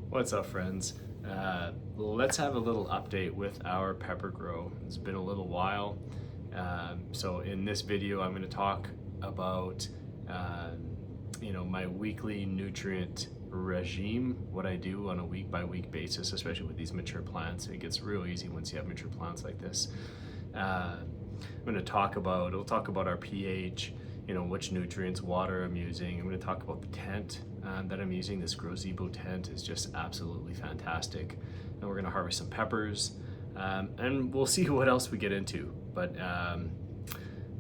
What's up, friends? Let's have a little update with our pepper grow. It's been a little while. So in this video, I'm going to talk about my weekly nutrient regime, what I do on a week by week basis, especially with these mature plants. It gets real easy once you have mature plants like this. We'll talk about our pH, which nutrients, water I'm using. I'm going to talk about the tent that I'm using. This Gazebo tent is just absolutely fantastic. And we're going to harvest some peppers, and we'll see what else we get into. But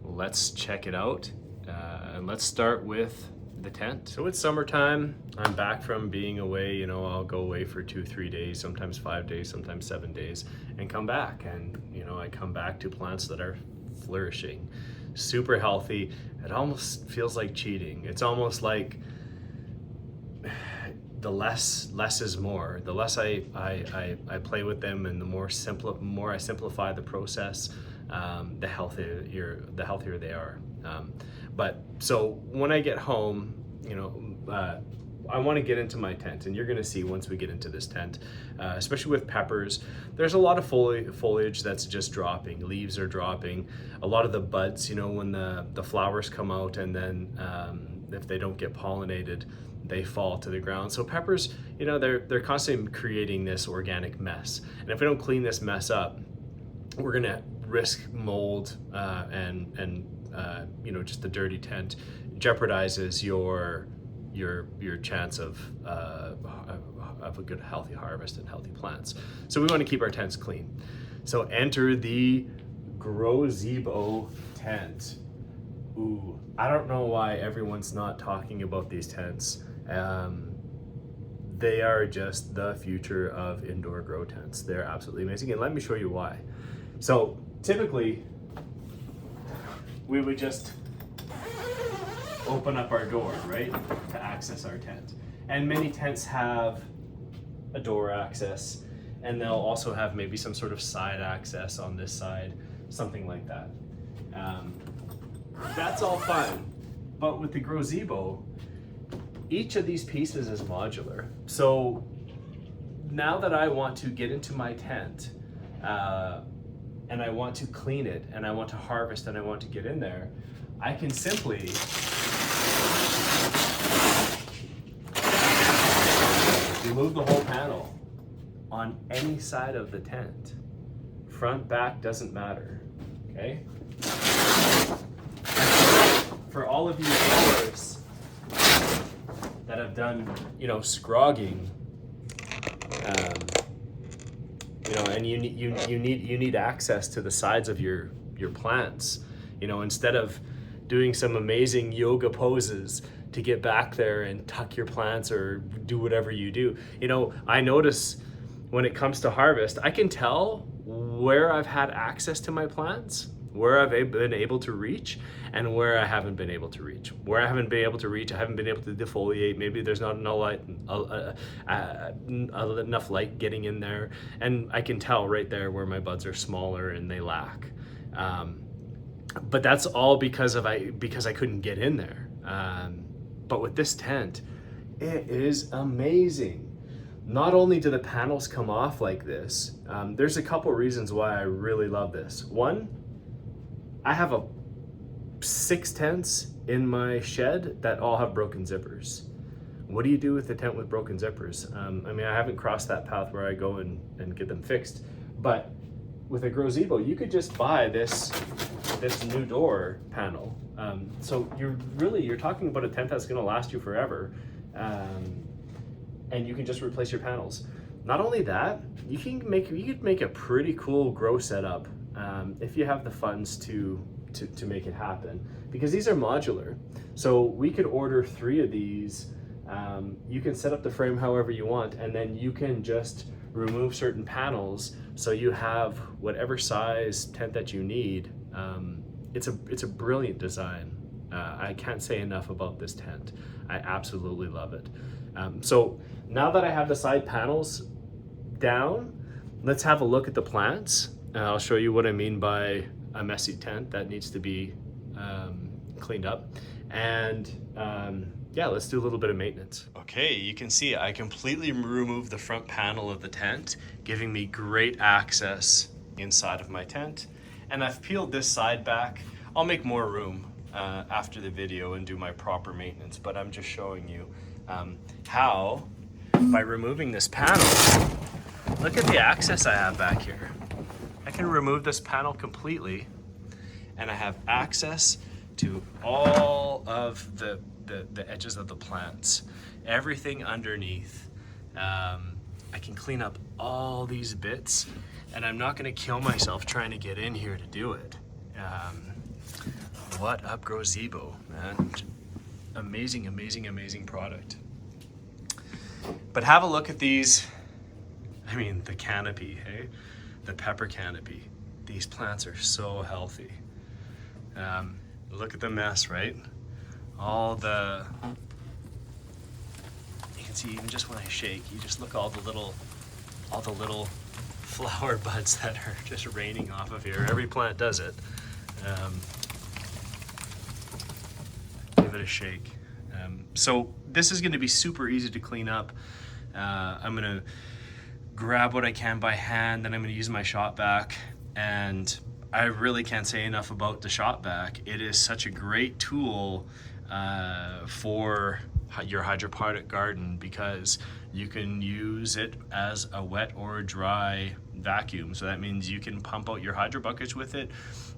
let's check it out, and let's start with the tent. So it's summertime. I'm back from being away. I'll go away for 2-3 days, sometimes 5 days, sometimes 7 days, and come back. And I come back to plants that are flourishing, super healthy. It almost feels like cheating. It's almost like the less is more. The less I play with them, and the more I simplify the process, the healthier they are. But so when I get home, I want to get into my tent, and you're going to see once we get into this tent, especially with peppers, there's a lot of foliage that's just dropping. Leaves are dropping. A lot of the buds, when the flowers come out, and then if they don't get pollinated, they fall to the ground. So peppers, they're constantly creating this organic mess. And if we don't clean this mess up, we're going to risk mold, and just the dirty tent jeopardizes your chance of a good healthy harvest and healthy plants. So we want to keep our tents clean. So enter the Gazebo tent. Ooh, I don't know why everyone's not talking about these tents. They are just the future of indoor grow tents. They're absolutely amazing, and let me show you why. So typically we would just open up our door, right, to access our tent. And many tents have a door access, and they'll also have maybe some sort of side access on this side, something like that. That's all fine, but with the Gazebo, each of these pieces is modular. So now that I want to get into my tent, and I want to clean it, and I want to harvest, and I want to get in there, I can simply remove the whole panel on any side of the tent. Front, back, doesn't matter, okay? For all of you growers that have done, scrogging, and you need access to the sides of your plants, instead of doing some amazing yoga poses to get back there and tuck your plants or do whatever you do. I notice when it comes to harvest, I can tell where I've had access to my plants, where I've been able to reach, and where I haven't been able to reach. Where I haven't been able to reach, I haven't been able to defoliate. Maybe there's not enough light getting in there, and I can tell right there where my buds are smaller and they lack. But that's all because I couldn't get in there. But with this tent, it is amazing. Not only do the panels come off like this, there's a couple reasons why I really love this. One, I have 6 tents in my shed that all have broken zippers. What do you do with the tent with broken zippers? I haven't crossed that path where I go and get them fixed, but with a Gazebo, you could just buy this new door panel. So you're talking about a tent that's going to last you forever, and you can just replace your panels. Not only that, you could make a pretty cool grow setup if you have the funds to make it happen, because these are modular. So we could order 3 of these. You can set up the frame however you want, and then you can just remove certain panels so you have whatever size tent that you need. It's a brilliant design. I can't say enough about this tent. I absolutely love it. So now that I have the side panels down, let's have a look at the plants. I'll show you what I mean by a messy tent that needs to be cleaned up. And yeah, let's do a little bit of maintenance. Okay, you can see I completely removed the front panel of the tent, giving me great access inside of my tent. And I've peeled this side back. I'll make more room after the video and do my proper maintenance, but I'm just showing you how, by removing this panel, look at the access I have back here. I can remove this panel completely, and I have access to all of the edges of the plants, everything underneath. I can clean up all these bits, and I'm not gonna kill myself trying to get in here to do it. What up, Grozebo, man? Amazing, amazing, amazing product. But have a look at these. I mean, the canopy, hey? The pepper canopy. These plants are so healthy. Look at the mess, right? All the, you can see even just when I shake, you just look all the little flower buds that are just raining off of here. Every plant does it. Give it a shake. So this is going to be super easy to clean up. I'm going to grab what I can by hand, then I'm going to use my shop vac, and I really can't say enough about the shop vac. It is such a great tool for your hydroponic garden, because you can use it as a wet or dry vacuum. So that means you can pump out your hydro buckets with it,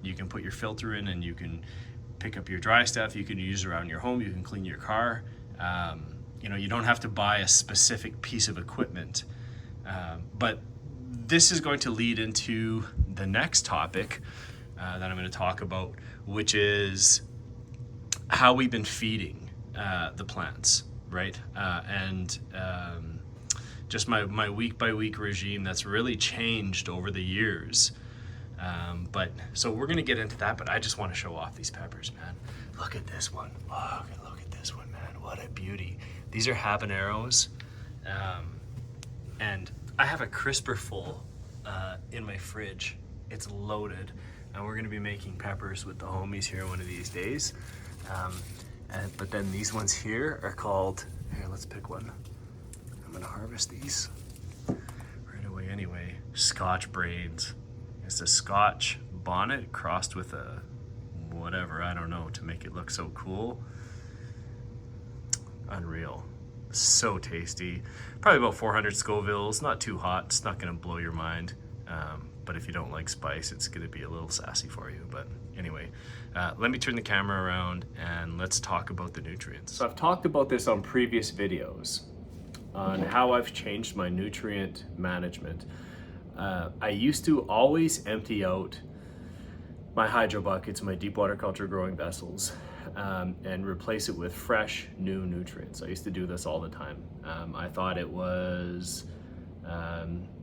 you can put your filter in, and you can pick up your dry stuff. You can use it around your home, you can clean your car. You know, you don't have to buy a specific piece of equipment. But this is going to lead into the next topic that I'm going to talk about, which is how we've been feeding the plants, right? And just my week by week regime that's really changed over the years. But so we're going to get into that, but I just want to show off these peppers, man. Look at this one. Look at this one, man. What a beauty. These are habaneros. And I have a crisper full in my fridge. It's loaded, and we're gonna be making peppers with the homies here one of these days. But then these ones here are called, here, let's pick one. I'm gonna harvest these right away anyway. Scotch braids. It's a Scotch bonnet crossed with a whatever, I don't know, to make it look so cool. Unreal. So tasty. Probably about 400 Scovilles, not too hot. It's not gonna blow your mind. But if you don't like spice, it's gonna be a little sassy for you. But anyway, let me turn the camera around and let's talk about the nutrients. So I've talked about this on previous videos on how I've changed my nutrient management. I used to always empty out my hydro buckets, my deep water culture growing vessels, and replace it with fresh new nutrients. I used to do this all the time. I thought it was,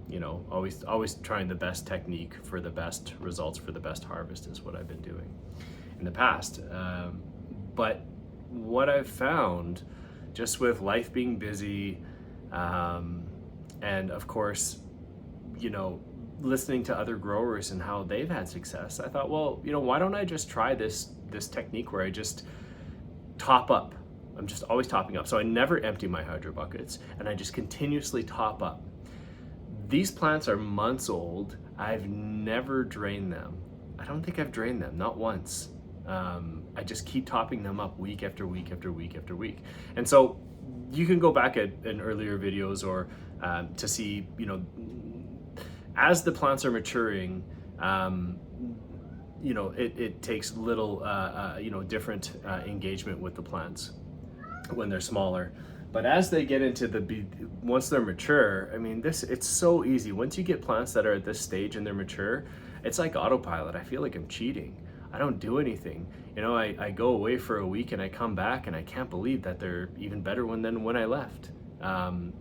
you know, always trying the best technique for the best results, for the best harvest is what I've been doing in the past. But what I've found, just with life being busy, and of course, you know, listening to other growers and how they've had success, I thought, well, you know, why don't I just try this technique where I just top up. I'm just always topping up. So I never empty my hydro buckets, and I just continuously top up. These plants are months old. I've never drained them. I don't think I've drained them, not once. I just keep topping them up week after week after week after week. And so you can go back in earlier videos or to see, you know, as the plants are maturing, you know, it takes little, you know, different engagement with the plants when they're smaller. But as they get into once they're mature, I mean, it's so easy. Once you get plants that are at this stage and they're mature, it's like autopilot. I feel like I'm cheating. I don't do anything. You know, I go away for a week and I come back and I can't believe that they're even better than when I left.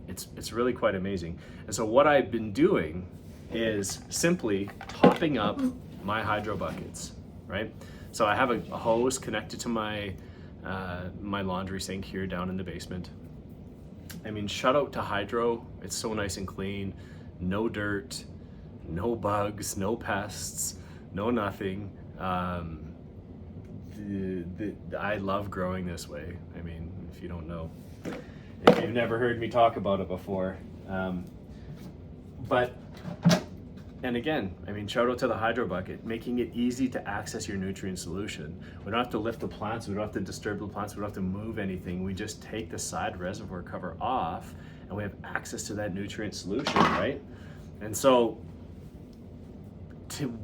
It's really quite amazing. And so what I've been doing is simply topping up my hydro buckets, right? So I have a hose connected to my my laundry sink here down in the basement. I mean, shout out to hydro. It's so nice and clean. No dirt, no bugs, no pests, no nothing. I love growing this way. I mean, if you don't know, if you've never heard me talk about it before. But and again, I mean, shout out to the Hydro Bucket, making it easy to access your nutrient solution. We don't have to lift the plants, we don't have to disturb the plants, we don't have to move anything. We just take the side reservoir cover off and we have access to that nutrient solution, right? And so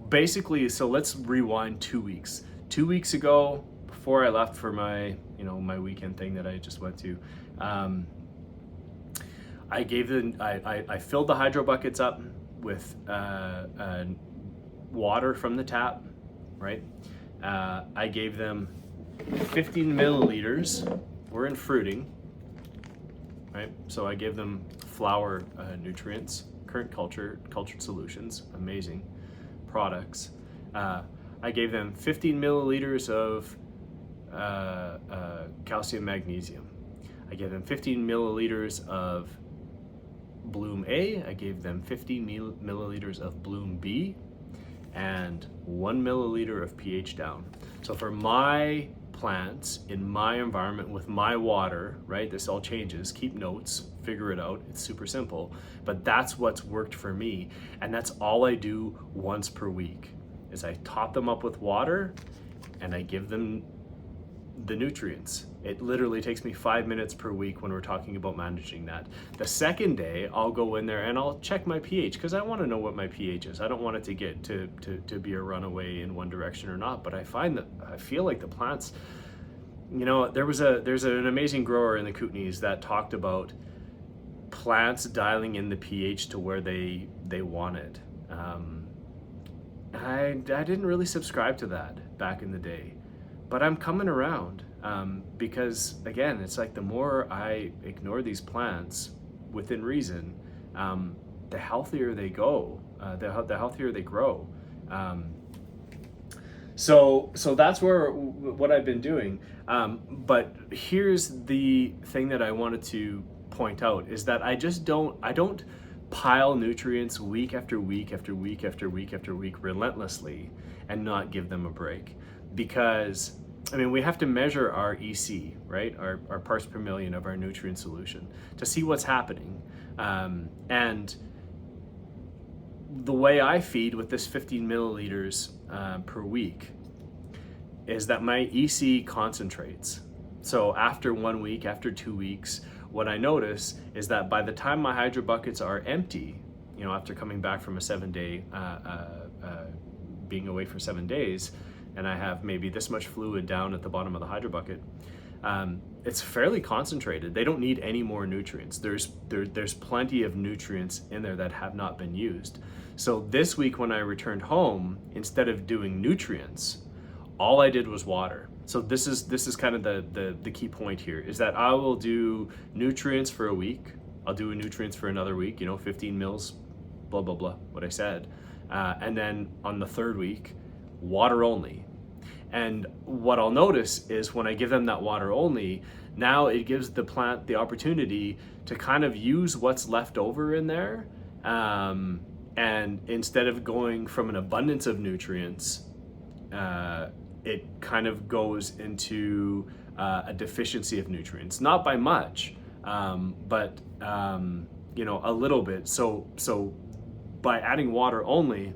let's rewind 2 weeks. 2 weeks ago, before I left for my, my weekend thing that I just went to, I filled the Hydro Buckets up with water from the tap, right? I gave them 15 milliliters. We're in fruiting, right? So I gave them flower nutrients, current cultured solutions, amazing products. I gave them 15 milliliters of calcium magnesium. I gave them 15 milliliters of Bloom A, I gave them 50 milliliters of Bloom B, and 1 milliliter of pH down. So for my plants, in my environment, with my water, right, this all changes, keep notes, figure it out, it's super simple, but that's what's worked for me, and that's all I do once per week, is I top them up with water, and I give them the nutrients. It literally takes me 5 minutes per week when we're talking about managing that. The second day, I'll go in there and I'll check my pH, because I want to know what my pH is. I don't want it to get to be a runaway in one direction or not, but I feel like the plants, there's an amazing grower in the Kootenays that talked about plants dialing in the pH to where they want it. I didn't really subscribe to that back in the day, but I'm coming around. Because again, it's like the more I ignore these plants within reason, the healthier they go, the healthier they grow. So that's what I've been doing. But here's the thing that I wanted to point out, is that I don't pile nutrients week after week after week after week after week relentlessly and not give them a break, because we have to measure our EC, right? Our parts per million of our nutrient solution to see what's happening. And the way I feed with this 15 milliliters per week is that my EC concentrates. So after 1 week, after 2 weeks, what I notice is that by the time my Hydro Buckets are empty, after coming back from a 7-day, being away for 7 days, and I have maybe this much fluid down at the bottom of the Hydro Bucket, it's fairly concentrated. They don't need any more nutrients. There's plenty of nutrients in there that have not been used. So this week when I returned home, instead of doing nutrients, all I did was water. So this is kind of the key point here, is that I will do nutrients for a week. I'll do nutrients for another week, 15 mils, blah, blah, blah, what I said. And then on the third week, water only. And what I'll notice is when I give them that water only, now it gives the plant the opportunity to kind of use what's left over in there. And instead of going from an abundance of nutrients, it kind of goes into a deficiency of nutrients, not by much, but a little bit. So by adding water only,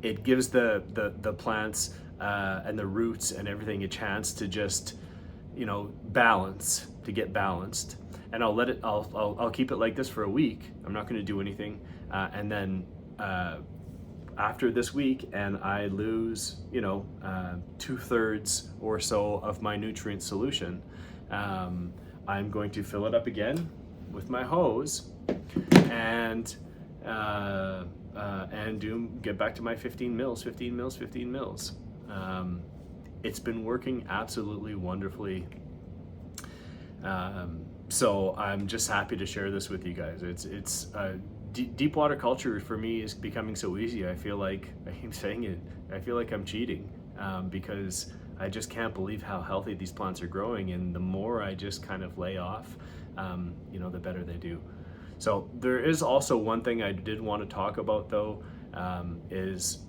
it gives the plants and the roots and everything a chance to just, balance, to get balanced. And I'll keep it like this for a week. I'm not going to do anything. And then after this week, and I lose, 2/3 or so of my nutrient solution, I'm going to fill it up again with my hose and get back to my 15 mils. It's been working absolutely wonderfully. So I'm just happy to share this with you guys. It's deep water culture for me is becoming so easy. I feel like, I keep saying it, I feel like I'm cheating because I just can't believe how healthy these plants are growing. And the more I just kind of lay off, the better they do. So there is also one thing I did want to talk about though, is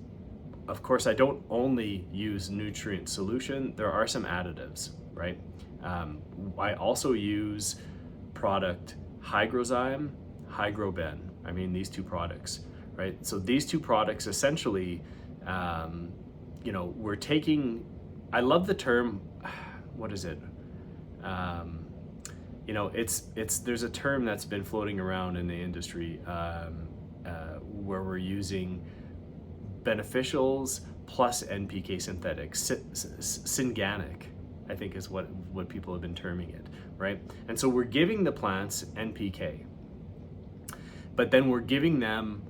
of course I don't only use nutrient solution, there are some additives, right? I also use product Hygrozyme, Hygroben. I mean, these two products, right? So these two products essentially, we're taking, I love the term, what is it? There's a term that's been floating around in the industry where we're using beneficials plus NPK synthetics, synganic, I think is what people have been terming it, right? And so we're giving the plants NPK, but then we're giving them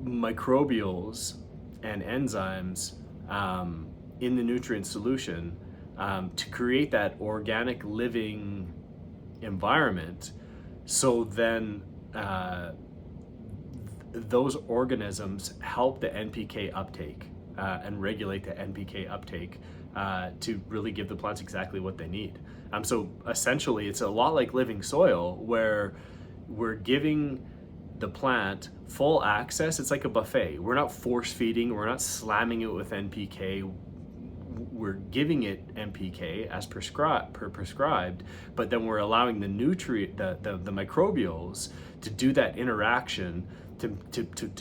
microbials and enzymes in the nutrient solution to create that organic living environment. So then those organisms help the NPK uptake and regulate the NPK uptake to really give the plants exactly what they need. So essentially, it's a lot like living soil, where we're giving the plant full access. It's like a buffet. We're not force feeding, we're not slamming it with NPK. We're giving it NPK as prescribed, but then we're allowing the microbials to do that interaction to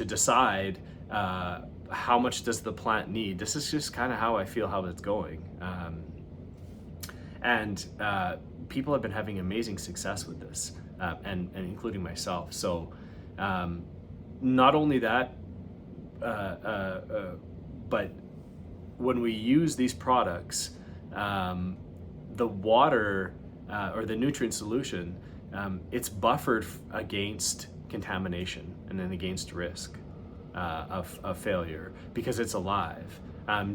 decide how much does the plant need. This is just kind of how I feel how it's going. And people have been having amazing success with this, and including myself. So not only that, but when we use these products, the water or the nutrient solution, it's buffered against contamination and then against risk of failure, because it's alive.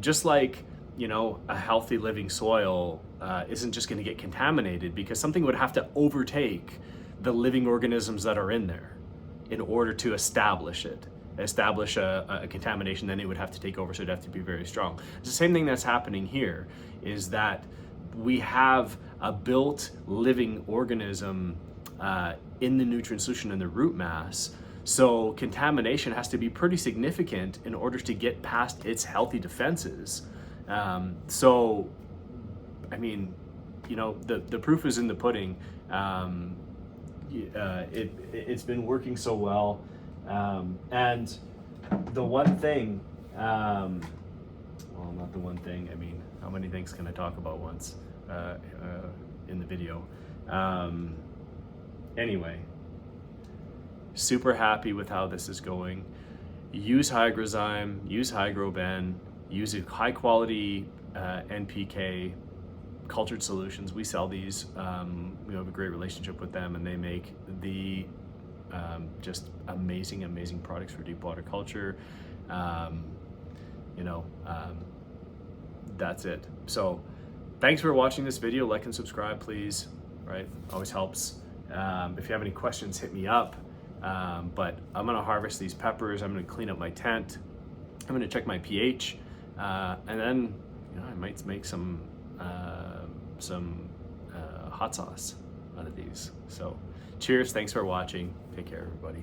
Just like, a healthy living soil isn't just going to get contaminated, because something would have to overtake the living organisms that are in there in order to establish a contamination. Then it would have to take over, so it'd have to be very strong. It's the same thing that's happening here, is that we have a built living organism in the nutrient solution in the root mass. So contamination has to be pretty significant in order to get past its healthy defenses. So, I mean, the proof is in the pudding. It's been working so well. And the one thing, well, not the one thing, I mean, how many things can I talk about once in the video? Anyway, super happy with how this is going. Use Hygrozyme, use Hygroben, use a high quality NPK cultured solutions. We sell these. We have a great relationship with them, and they make the just amazing products for deep water culture. That's it. So thanks for watching this video. Like and subscribe, please. Right, always helps. If you have any questions, hit me up. But I'm gonna harvest these peppers. I'm gonna clean up my tent. I'm gonna check my pH, and then I might make some hot sauce out of these. So cheers, thanks for watching. Take care, everybody.